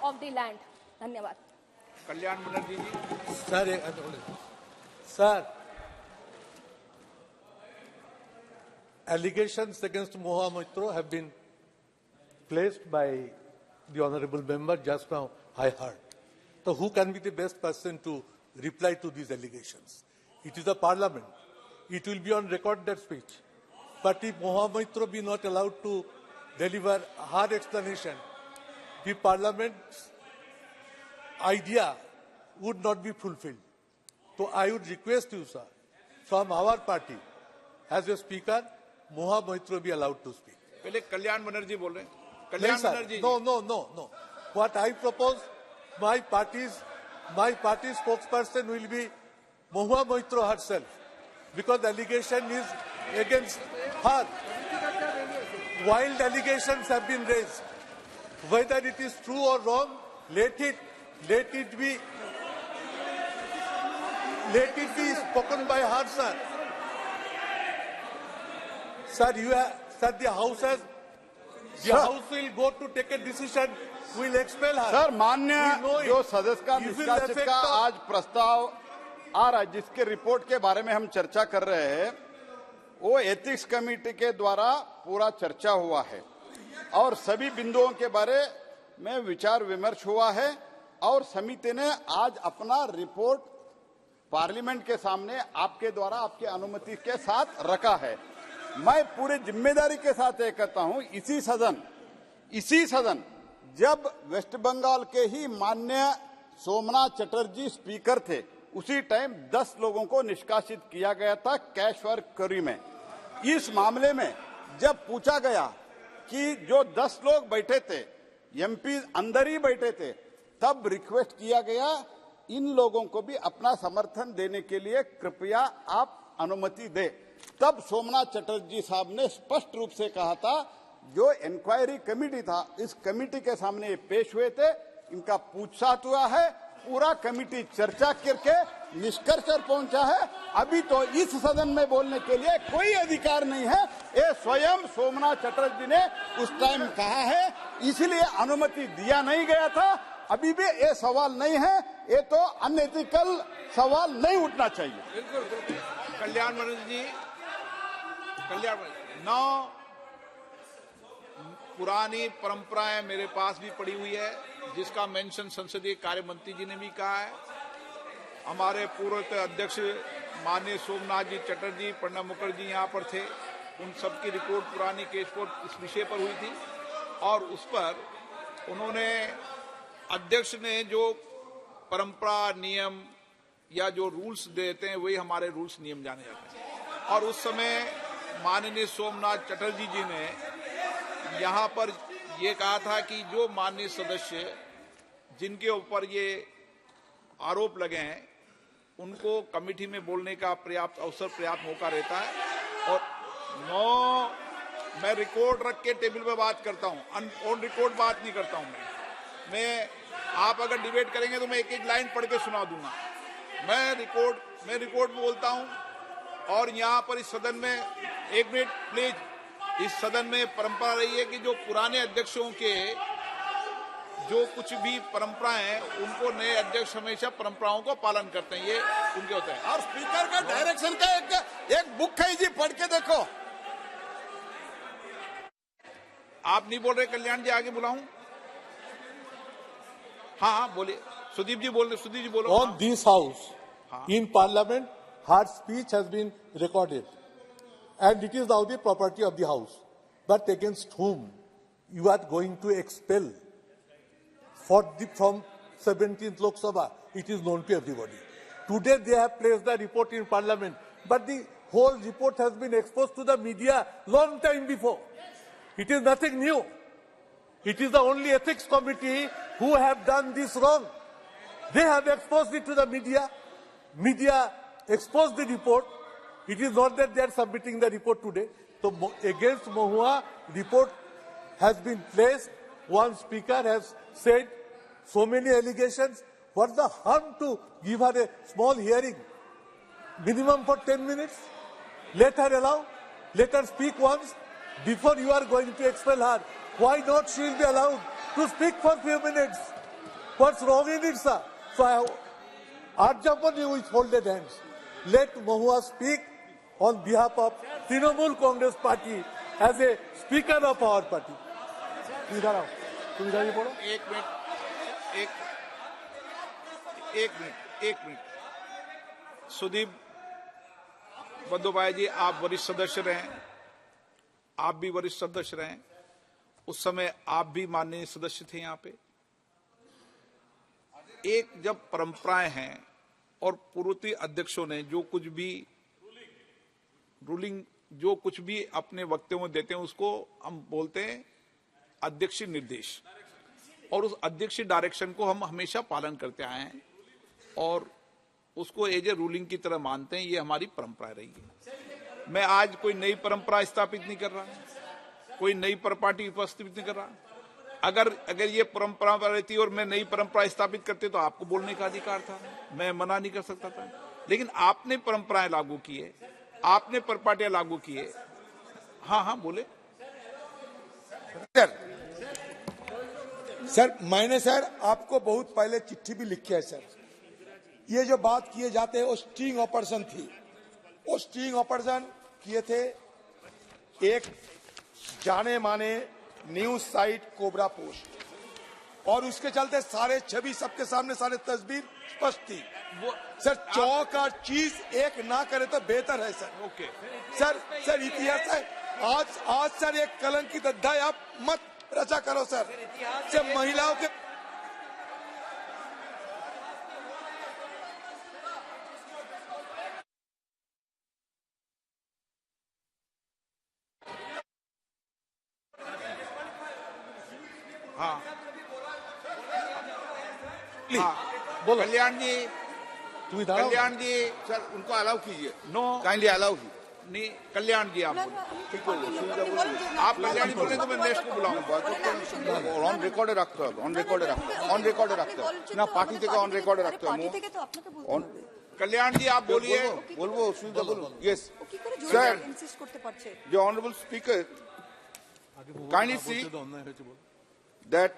of the land. धन्यवाद. कल्याण बनर्जी जी. Sir, allegations against Mohua Moitra have been placed by the honourable member just now, I heard. So who can be the best person to reply to these allegations? It is the parliament. It will be on record, that speech. But if Mohua Moitra be not allowed to deliver her explanation, the parliament's idea would not be fulfilled. So I would request you, sir, from our party, as a speaker, Mohua Moitra be allowed to speak. पहले कल्याण बनर्जी बोल रहे हैं. No, Kalyan sir. Banerjee. No. What I propose, my party's spokesperson will be Mohua Moitra herself, because the allegation is against her. Wild allegations have been raised. Whether it is true or wrong, let it be spoken by her, sir. Sir, the House will go to take a decision. We'll expel her. Sir, मान्य जो सदस्य का निष्कासित का आज प्रस्ताव आ रहा है, जिसके रिपोर्ट के बारे में हम चर्चा कर रहे हैं, वो एथिक्स कमेटी के द्वारा पूरा चर्चा हुआ है और सभी बिंदुओं के बारे में विचार विमर्श हुआ है और समिति ने आज अपना रिपोर्ट पार्लियामेंट के सामने आपके द्वारा आपकी अनुमति के साथ रखा है. मैं पूरी जिम्मेदारी के साथ ये कहता हूं, इसी सदन जब वेस्ट बंगाल के ही माननीय सोमनाथ चटर्जी स्पीकर थे, उसी टाइम 10 लोगों को निष्कासित किया गया था कैश फॉर क्वेरी में. इस मामले में जब पूछा गया कि जो 10 लोग बैठे थे, एमपी अंदर ही बैठे थे, तब रिक्वेस्ट किया गया इन लोगों को भी अपना समर्थन देने के लिए कृपया आप अनुमति दें. तब सोमनाथ चटर्जी साहब ने स्पष्ट रूप से कहा था, जो इंक्वायरी कमेटी था, इस कमेटी के सामने ये पेश हुए थे, इनका पूछताछ हुआ है, पूरा कमेटी चर्चा करके निष्कर्ष पर पहुंचा है. अभी तो इस सदन में बोलने के लिए कोई अधिकार नहीं है, ये स्वयं सोमनाथ चटर्जी ने उस टाइम कहा है, इसलिए अनुमति दिया नहीं गया था. अभी भी ये सवाल नहीं है, ये तो अनएथिकल सवाल नहीं उठना चाहिए. बिल्कुल. कल्याण बनर्जी जी. नौ पुरानी परंपराएं मेरे पास भी पड़ी हुई है, जिसका मेंशन संसदीय कार्य मंत्री जी ने भी कहा है. हमारे पूर्व अध्यक्ष माननीय सोमनाथ जी चटर्जी, प्रणब मुखर्जी यहाँ पर थे, उन सबकी रिपोर्ट पुरानी केस को इस विषय पर हुई थी और उस पर उन्होंने अध्यक्ष ने जो परंपरा नियम या जो रूल्स देते हैं वही हमारे रूल्स नियम जाने जाते हैं. और उस समय माननीय सोमनाथ चटर्जी जी ने यहाँ पर ये कहा था कि जो माननीय सदस्य जिनके ऊपर ये आरोप लगे हैं, उनको कमेटी में बोलने का पर्याप्त अवसर, पर्याप्त मौका रहता है. और मैं रिकॉर्ड रख के टेबल पे बात करता हूँ, ऑन रिकॉर्ड बात नहीं करता हूँ. मैं आप अगर डिबेट करेंगे तो मैं एक एक लाइन पढ़ के सुना दूंगा. मैं रिकॉर्ड बोलता हूँ. और यहाँ पर इस सदन में, एक मिनट प्लीज, इस सदन में परंपरा रही है कि जो पुराने अध्यक्षों के जो कुछ भी परंपराएं हैं, उनको नए अध्यक्ष हमेशा परंपराओं को पालन करते हैं, ये उनके होते हैं. और स्पीकर का डायरेक्शन का एक बुक है जी, पढ़ के देखो. आप नहीं बोल रहे कल्याण जी, आगे बुलाऊं? हाँ बोलिए. सुदीप जी बोल रहे. सुदीप जी बोलो. On this house, in parliament, her speech has been recorded, and it is now the property of the house. But against whom you are going to expel from 17th Lok Sabha, it is known to everybody. Today they have placed the report in parliament, but the whole report has been exposed to the media long time before. It is nothing new. It is the only ethics committee who have done this wrong. They have exposed it to the media. Media exposed the report. It is not that they are submitting the report today. So against Mohua, report has been placed. One speaker has said so many allegations. What's the harm to give her a small hearing? Minimum for 10 minutes. Let her speak once before you are going to expel her. Why not she will be allowed to speak for a few minutes? What's wrong in it, sir? So I urge upon you with folded hands. Let Mahua speak on behalf of Trinamool Congress Party as a speaker of our party. एक minute Sudeep Bandyopadhyay जी, आप वरिष्ठ सदस्य रहे, आप भी वरिष्ठ सदस्य रहे, उस समय आप भी माननीय सदस्य थे यहाँ पे। एक जब परंपराएं हैं और पूर्ववर्ती अध्यक्षों ने जो कुछ भी रूलिंग जो कुछ भी अपने वक्तव्यों में देते हैं उसको हम बोलते हैं अध्यक्षीय निर्देश, और उस अध्यक्षीय डायरेक्शन को हम हमेशा पालन करते आए हैं और उसको एज ए रूलिंग की तरह मानते हैं। ये हमारी परंपरा रही है। मैं आज कोई नई परंपरा स्थापित नहीं कर रहा, कोई नई पार्टी उपस्थित नहीं कर रहा। अगर ये परंपरा रहती और मैं नई परंपरा स्थापित करते तो आपको बोलने का अधिकार था, मैं मना नहीं कर सकता था। लेकिन आपने परंपराएं लागू की है, आपने परपाटियां लागू की है। हाँ बोले सर। मैंने सर आपको बहुत पहले चिट्ठी भी लिखी है सर। ये जो बात किए जाते हैं वो स्टिंग ऑपरेशन थी, वो स्टिंग ऑपरेशन किए थे एक जाने माने न्यूज साइट कोबरा पोस्ट, और उसके चलते सारे छवि सबके सामने सारे तस्वीर स्पष्ट थी। वो सर चौक और चीज एक ना करे तो बेहतर है सर। ओके सर इतिहास है। आज सर एक कलंकित अध्याय आप मत रचा करो सर। महिलाओं के बोलो कल्याण जी, सर उनको अलाउ कीजिए। नो काइंडली अलाउ कीजिए। नहीं, कल्याण जी आप बोलो। आप कल्याण जी बोले तो मैं नेक्स्ट को बुलाऊंगा। অন রেকর্ডে রাখতে হবে, অন রেকর্ডে রাখতে হবে না, পার্টি থেকে অন রেকর্ডে রাখতে হবে। कल्याण जी आप बोलिए। বলবো সুবিধা বলুন। Yes sir, the honorable speaker kindly see that